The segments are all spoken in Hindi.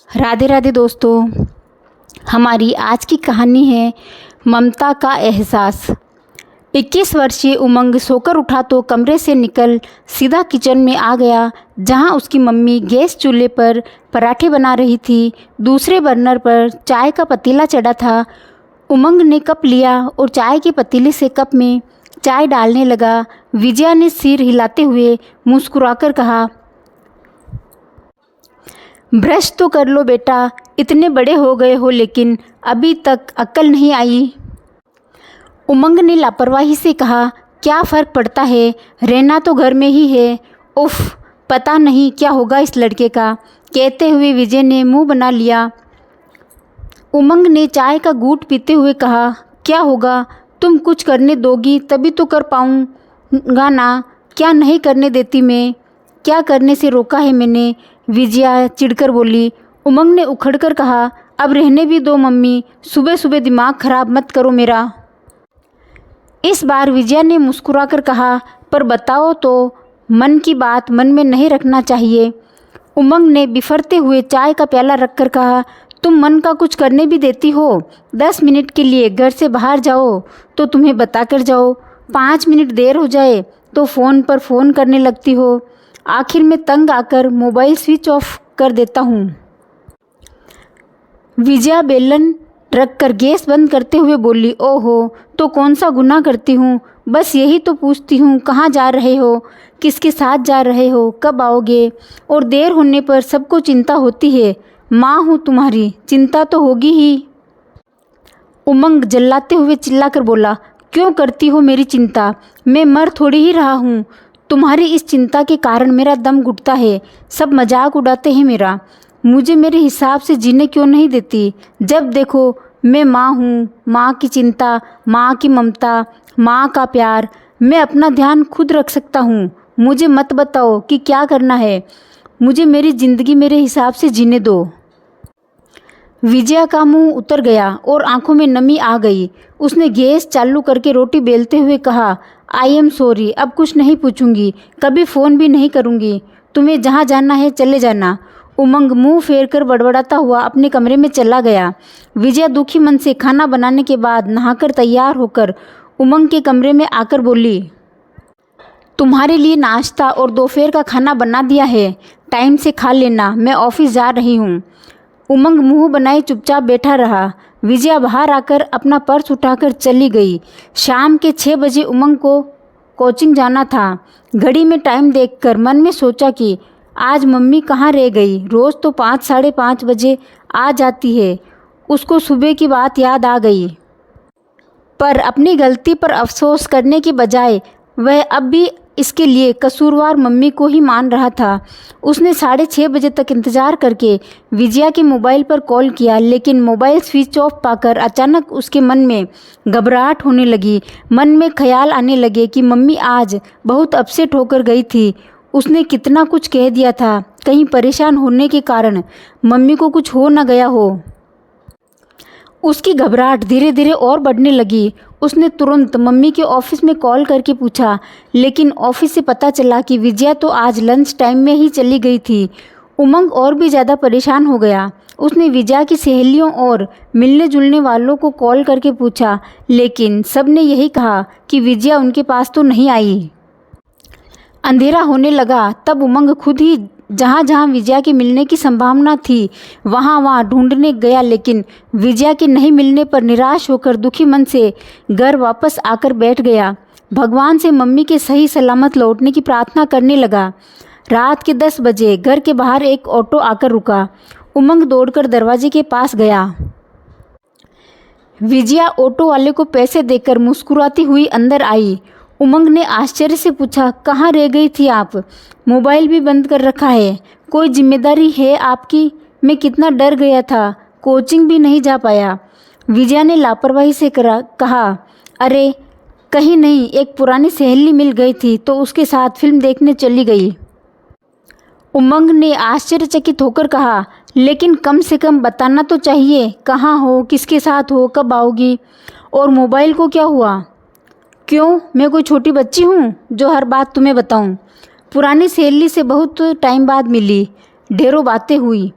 राधे राधे दोस्तों, हमारी आज की कहानी है ममता का एहसास। 21 वर्षीय उमंग सोकर उठा तो कमरे से निकल सीधा किचन में आ गया, जहां उसकी मम्मी गैस चूल्हे पर पराठे बना रही थी। दूसरे बर्नर पर चाय का पतीला चढ़ा था। उमंग ने कप लिया और चाय के पतीले से कप में चाय डालने लगा। विजया ने सिर हिलाते हुए मुस्कुराकर कहा, ब्रश तो कर लो बेटा, इतने बड़े हो गए हो लेकिन अभी तक अक्ल नहीं आई। उमंग ने लापरवाही से कहा, क्या फ़र्क पड़ता है, रहना तो घर में ही है। उफ, पता नहीं क्या होगा इस लड़के का। कहते हुए विजय ने मुंह बना लिया। उमंग ने चाय का घूंट पीते हुए कहा, क्या होगा, तुम कुछ करने दोगी तभी तो कर पाऊँगा ना, क्या नहीं करने देती मैं, क्या करने से रोका है मैंने। विजया चिढ़कर बोली। उमंग ने उखड़कर कहा, अब रहने भी दो मम्मी, सुबह सुबह दिमाग खराब मत करो मेरा। इस बार विजया ने मुस्कुराकर कहा, पर बताओ तो, मन की बात मन में नहीं रखना चाहिए। उमंग ने बिफरते हुए चाय का प्याला रखकर कहा, तुम मन का कुछ करने भी देती हो। 10 मिनट के लिए घर से बाहर जाओ तो तुम्हें बताकर जाओ, 5 मिनट देर हो जाए तो फ़ोन पर फ़ोन करने लगती हो। आखिर में तंग आकर मोबाइल स्विच ऑफ कर देता हूँ। विजया बेलन रखकर गैस बंद करते हुए बोली, ओहो, तो कौन सा गुनाह करती हूँ, बस यही तो पूछती हूँ, कहाँ जा रहे हो, किसके साथ जा रहे हो, कब आओगे। और देर होने पर सबको चिंता होती है, माँ हूँ तुम्हारी, चिंता तो होगी ही। उमंग जल्लाते हुए चिल्लाकर बोला, क्यों करती हो मेरी चिंता, मैं मर थोड़ी ही रहा हूँ। तुम्हारी इस चिंता के कारण मेरा दम घुटता है, सब मजाक उड़ाते हैं मेरा, मुझे मेरे हिसाब से जीने क्यों नहीं देती। जब देखो मैं माँ हूँ, माँ की चिंता, माँ की ममता, माँ का प्यार, मैं अपना ध्यान खुद रख सकता हूँ। मुझे मत बताओ कि क्या करना है, मुझे मेरी ज़िंदगी मेरे हिसाब से जीने दो। विजया का मुंह उतर गया और आंखों में नमी आ गई। उसने गैस चालू करके रोटी बेलते हुए कहा, आई एम सॉरी, अब कुछ नहीं पूछूंगी, कभी फ़ोन भी नहीं करूंगी, तुम्हें जहाँ जाना है चले जाना। उमंग मुंह फेर कर बड़बड़ाता हुआ अपने कमरे में चला गया। विजया दुखी मन से खाना बनाने के बाद नहाकर तैयार होकर उमंग के कमरे में आकर बोली, तुम्हारे लिए नाश्ता और दोपहर का खाना बना दिया है, टाइम से खा लेना, मैं ऑफिस जा रही हूँ। उमंग मुंह बनाए चुपचाप बैठा रहा। विजया बाहर आकर अपना पर्स उठाकर चली गई। शाम के 6 बजे उमंग को कोचिंग जाना था। घड़ी में टाइम देखकर मन में सोचा कि आज मम्मी कहाँ रह गई, रोज़ तो 5 साढ़े 5 बजे आ जाती है। उसको सुबह की बात याद आ गई, पर अपनी गलती पर अफसोस करने की बजाय वह अब भी इसके लिए कसूरवार मम्मी को ही मान रहा था। उसने 6:30 बजे तक इंतज़ार करके विजया के मोबाइल पर कॉल किया, लेकिन मोबाइल स्विच ऑफ पाकर अचानक उसके मन में घबराहट होने लगी। मन में ख्याल आने लगे कि मम्मी आज बहुत अपसेट होकर गई थी। उसने कितना कुछ कह दिया था, कहीं परेशान होने के कारण मम्मी को कुछ हो न गया हो। उसकी घबराहट धीरे धीरे और बढ़ने लगी। उसने तुरंत मम्मी के ऑफिस में कॉल करके पूछा, लेकिन ऑफिस से पता चला कि विजया तो आज लंच टाइम में ही चली गई थी। उमंग और भी ज़्यादा परेशान हो गया। उसने विजया की सहेलियों और मिलने जुलने वालों को कॉल करके पूछा, लेकिन सब ने यही कहा कि विजया उनके पास तो नहीं आई। अंधेरा होने लगा तब उमंग खुद ही जहाँ जहाँ विजया के मिलने की संभावना थी वहाँ ढूंढने गया, लेकिन विजया के नहीं मिलने पर निराश होकर दुखी मन से घर वापस आकर बैठ गया। भगवान से मम्मी के सही सलामत लौटने की प्रार्थना करने लगा। रात के 10 बजे घर के बाहर एक ऑटो आकर रुका। उमंग दौड़कर दरवाजे के पास गया। विजया ऑटो वाले को पैसे देकर मुस्कुराती हुई अंदर आई। उमंग ने आश्चर्य से पूछा, कहाँ रह गई थी आप, मोबाइल भी बंद कर रखा है, कोई जिम्मेदारी है आपकी, मैं कितना डर गया था, कोचिंग भी नहीं जा पाया। विजया ने लापरवाही से कहा, अरे कहीं नहीं, एक पुरानी सहेली मिल गई थी तो उसके साथ फिल्म देखने चली गई। उमंग ने आश्चर्यचकित होकर कहा, लेकिन कम से कम बताना तो चाहिए, कहाँ हो, किसके साथ हो, कब आओगी, और मोबाइल को क्या हुआ। क्यों, मैं कोई छोटी बच्ची हूँ जो हर बात तुम्हें बताऊँ। पुरानी सहेली से बहुत टाइम बाद मिली, ढेरों बातें हुई,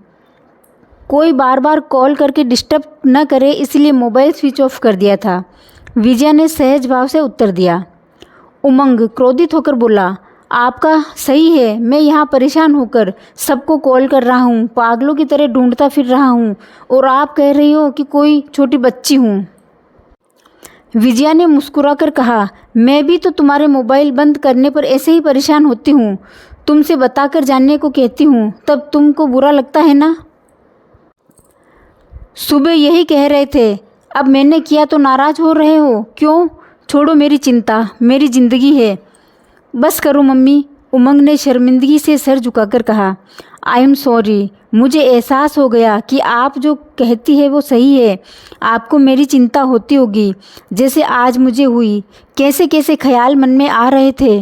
कोई बार बार कॉल करके डिस्टर्ब न करे इसलिए मोबाइल स्विच ऑफ कर दिया था। विजया ने सहज भाव से उत्तर दिया। उमंग क्रोधित होकर बोला, आपका सही है, मैं यहाँ परेशान होकर सबको कॉल कर रहा हूँ, पागलों की तरह ढूंढता फिर रहा हूँ, और आप कह रही हो कि कोई छोटी बच्ची हूँ। विजया ने मुस्कुराकर कहा, मैं भी तो तुम्हारे मोबाइल बंद करने पर ऐसे ही परेशान होती हूँ, तुमसे बताकर जानने को कहती हूँ, तब तुमको बुरा लगता है ना। सुबह यही कह रहे थे, अब मैंने किया तो नाराज़ हो रहे हो क्यों? छोड़ो मेरी चिंता, मेरी ज़िंदगी है। बस करो मम्मी, उमंग ने शर्मिंदगी से सर झुकाकर कहा। आई एम सॉरी, मुझे एहसास हो गया कि आप जो कहती है वो सही है। आपको मेरी चिंता होती होगी, जैसे आज मुझे हुई। कैसे कैसे ख्याल मन में आ रहे थे।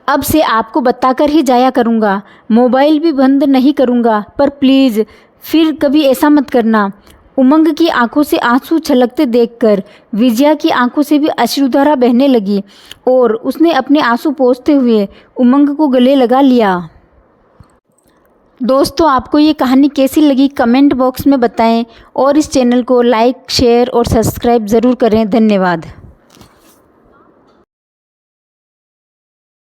अब से आपको बताकर ही जाया करूँगा, मोबाइल भी बंद नहीं करूँगा, पर प्लीज़ फिर कभी ऐसा मत करना। उमंग की आंखों से आंसू छलकते देखकर विजया की आंखों से भी अश्रुधारा बहने लगी और उसने अपने आंसू पोंछते हुए उमंग को गले लगा लिया। दोस्तों, आपको ये कहानी कैसी लगी कमेंट बॉक्स में बताएं और इस चैनल को लाइक, शेयर और सब्सक्राइब ज़रूर करें। धन्यवाद।